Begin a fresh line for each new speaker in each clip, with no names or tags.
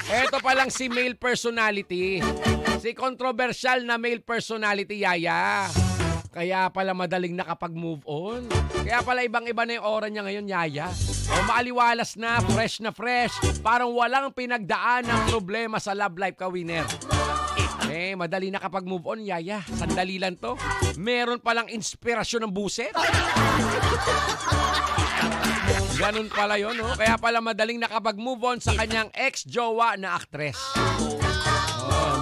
Eto palang si male personality. Si controversial na male personality, Yaya. Kaya pala madaling nakapag-move on. Kaya pala ibang-iba na yung aura niya ngayon, Yaya. O maaliwalas na fresh. Parang walang pinagdaan ng problema sa love life ka, winner. Madali nakapag-move on, Yaya. Sandali lang to. Meron palang inspirasyon ng buset. Ganun pala yun, no? Kaya pala madaling nakapag-move on sa kanyang ex-jowa na aktres.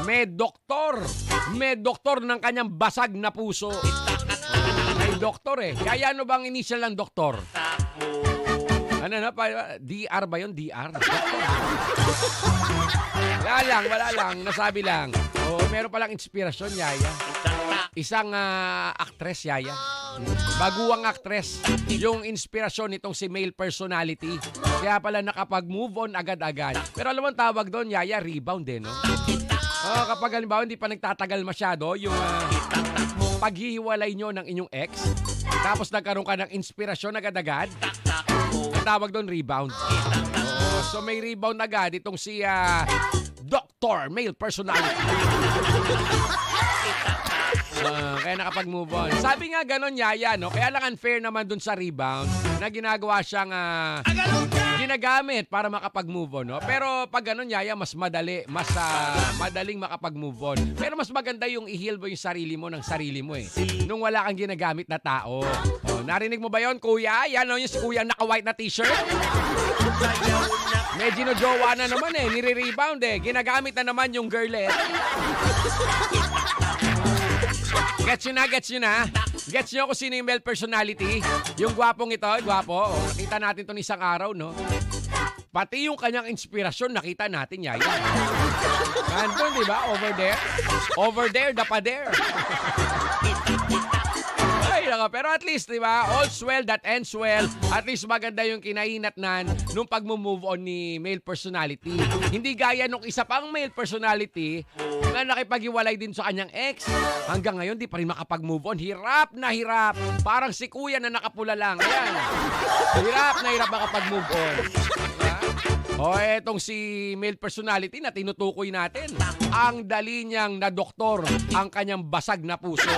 May doktor ng kanyang basag na puso. May doktor eh. Kaya ano bang initial ng doktor? Ano na? DR ba yun? DR? Wala lang. Nasabi lang. Meron palang inspirasyon, Yaya. Isang aktres, Yaya. Baguang aktres. Yung inspirasyon nitong si male personality. Kaya pala nakapag-move on agad-agad. Pero alam mo ang tawag doon, Yaya, rebound eh, no? Kapag halimbawa hindi pa nagtatagal masyado yung paghihiwalay nyo ng inyong ex, tapos nagkaroon ka ng inspirasyon agad-agad, ang tawag doon rebound. So may rebound agad itong si Dr. Male Personality. Kaya nakapag-move on. Sabi nga ganon, Yaya, no? Kaya lang unfair naman dun sa rebound na ginagawa siyang ginagamit para makapag-move on, no? Pero pag ganon, Yaya, mas madaling makapag-move on. Pero mas maganda yung i-heal mo yung sarili mo ng sarili mo eh. Nung wala kang ginagamit na tao. Narinig mo ba yon, Kuya? Yan, no? Yung si Kuya naka-white na t-shirt. Medyo no-jowa na naman eh. Nire-rebound eh. Ginagamit na naman yung girlet. Gets nyo na? Gets nyo kung sino yung male personality? Yung gwapong ito, gwapo. Nakita natin ito isang araw, no? Pati yung kanyang inspirasyon, nakita natin, Yaya. Nandun, di ba? Over there. Over there, dapader. Pero at least, di ba? All's well that ends well. At least maganda yung kinahinatnan nung pag-move on ni male personality. Hindi gaya nung isa pang male personality na nakipag-iwalay din sa kanyang ex. Hanggang ngayon, di pa rin makapag-move on. Hirap na hirap. Parang si Kuya na nakapula lang. Ayan. Hirap na hirap makapag-move on. Etong si male personality na tinutukoy natin. Ang dali niyang na doktor ang kanyang basag na puso.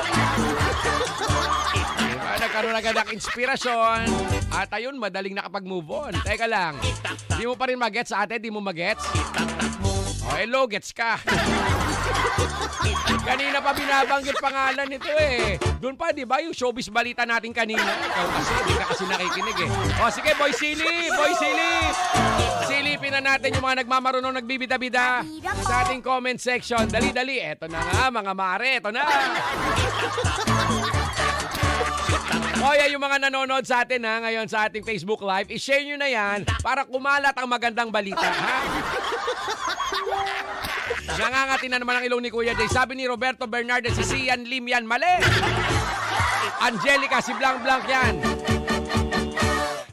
Nagkaroon agad ng inspirasyon. At ayun, madaling nakapag-move on. Teka lang, di mo pa rin magets sa atin? Di mo magets? Hello, gets ka. Kanina pa binabanggit pangalan nito eh. Doon pa, di ba, yung showbiz balita natin kanina? Ikaw kasi, hindi ka kasi nakikinig eh. Sige, Boy Silly! Silipin na natin yung mga nagmamarunong nagbibida-bida sa ating comment section. Dali-dali. Eto na nga, mga mare. Eto na. Yung mga nanonood sa atin ngayon sa ating Facebook Live, i-share nyo na yan para kumalat ang magandang balita, ha? Nangangati na naman ang ilong ni Kuya Jay. Sabi ni Roberto Bernardes, si Sian Lim yan, mali! Angelica, si Blanc Blanc yan.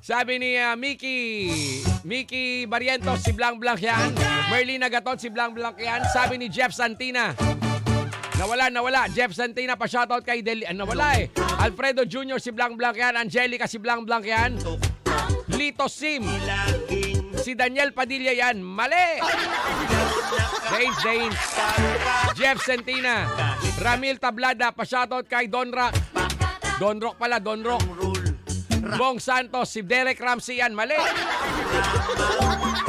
Sabi ni Mickey Barrientos, si Blanc Blanc yan. Merlina Gaton, si Blanc Blanc yan. Sabi ni Jeff Santina, Nawala. Jeff Santina, pa-shoutout kay nawala eh. Alfredo Jr., si Blanc Blanc yan. Angelica, si Blanc Blanc yan. Lito Sim, si Daniel Padilla yan. Mali! Dane. Jeff Santina. Ramil Tablada, pa-shoutout kay Don Rock. Don Rock. Bong Santos, si Derek Ramsey yan. Mali!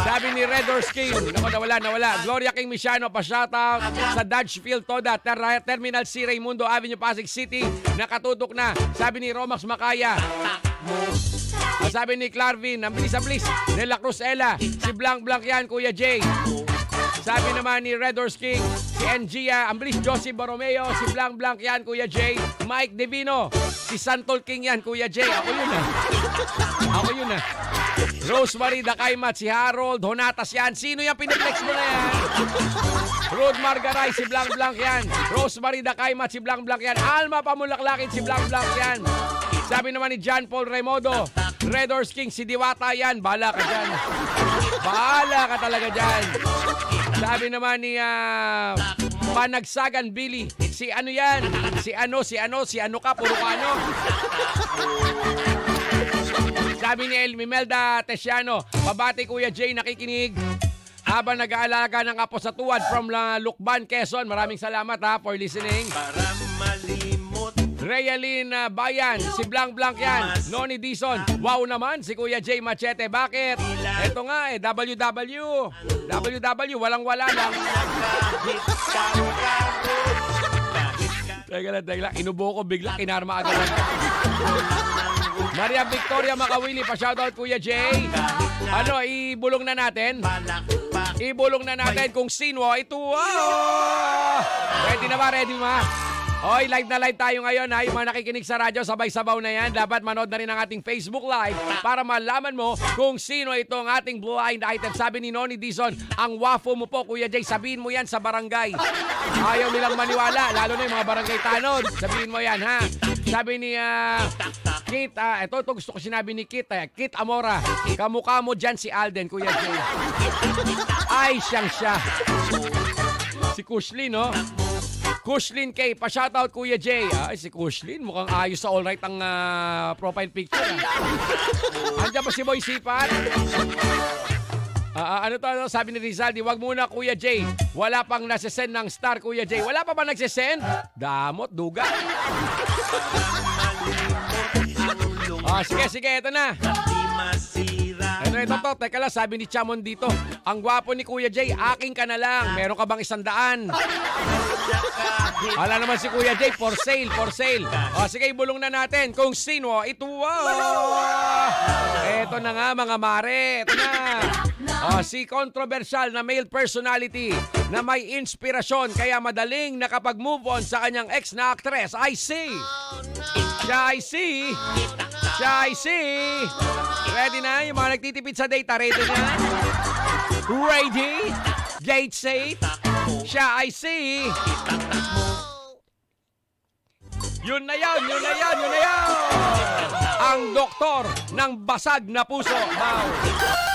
Sabi ni Red Horse King, nawala. Gloria King Misiano, pa-shoutout sa Dodge Field Toda, Terminal C, Raimundo Avenue, Pasig City. Nakatutok na. Sabi ni Romax Macaya. Sabi ni Clarvin, ang bilis. De La Cruz Ella, si Blanc Blanc yan, Kuya Jay. Sabi naman ni Red Horse King, si Engia, ang bilis Josie Borromeo, si Blanc Blanc yan, Kuya Jay. Mike Divino, si Santol King yan, Kuya Jay. Ako yun na. Rosemary Dakaymat, si Harold Honatas yan. Sino yan? Piniplex mo na yan. Rod Margaray, si Blanc Blanc yan. Rosemary Dakaymat, si Blanc Blanc yan. Alma Pamulaklakin, si Blanc Blanc yan. Sabi naman ni John Paul Remodo, Red Horse King, si Diwata yan. Bahala ka dyan. Bahala ka talaga dyan. Sabi naman ni Panagsagan Billy, si ano yan? Si ano ka? Puro ka ano? Sabi ni Elmimelda Tesiano, pabati Kuya Jay, nakikinig. Habang nag-aalaga ng apo sa tuwad from Lukban, Quezon. Maraming salamat for listening.
Para malimot.
Realin Bayan, si Blanc Blanc yan. Noni Dison, wow naman si Kuya Jay Machete. Bakit? Ito nga WW, walang-wala lang. Teka lang, inubo ko bigla, kinarma agad. Maria Victoria Makawili, pa-shoutout Kuya Jay. Ano, ibulong na natin? Ibulong na natin kung sino ito. Ready na ba? Ready ma? Oy, live na live tayo ngayon ha. Yung mga nakikinig sa radyo, sabay-sabaw na yan. Dapat manood na rin ang ating Facebook Live para malaman mo kung sino itong ating blind item. Sabi ni Noni Dison, ang wafo mo po, Kuya Jay, sabihin mo yan sa barangay. Ayaw nilang maniwala, lalo na yung mga barangay tanod. Sabihin mo yan, ha? Sabi ni Kit, ito gusto ko sinabi ni Kit, Kit Amora. Kamukha mo dyan si Alden, Kuya Jay. Ay, siyang siya. Si Kushlin, no? Kushlin K, pa-shoutout Kuya Jay. Ay, si Kushlin, mukhang ayos sa alright ang profile picture. Andiyan pa si Boy Sipat. Ano to? Sabi ni Rizaldi, wag muna Kuya Jay. Wala pang nasesend ng star, Kuya Jay. Wala pa ba nagsesend? Damot, duga. Sige, ito na. Ito, teka lang, sabi ni Chamon dito, ang gwapo ni Kuya Jay, aking ka na lang. Meron ka bang 100? Wala naman si Kuya Jay, for sale. Sige, ibulong na natin kung sino ito. Ito na nga mga mare, ito na. Si controversial na male personality na may inspirasyon kaya madaling nakapag-move on sa kanyang ex na actress. I see. Ready na? Yung mga nagtitipid sa data, ready na? Ready? Gate set? I see. Yun na yan. Ang doktor ng basag na puso. Wow.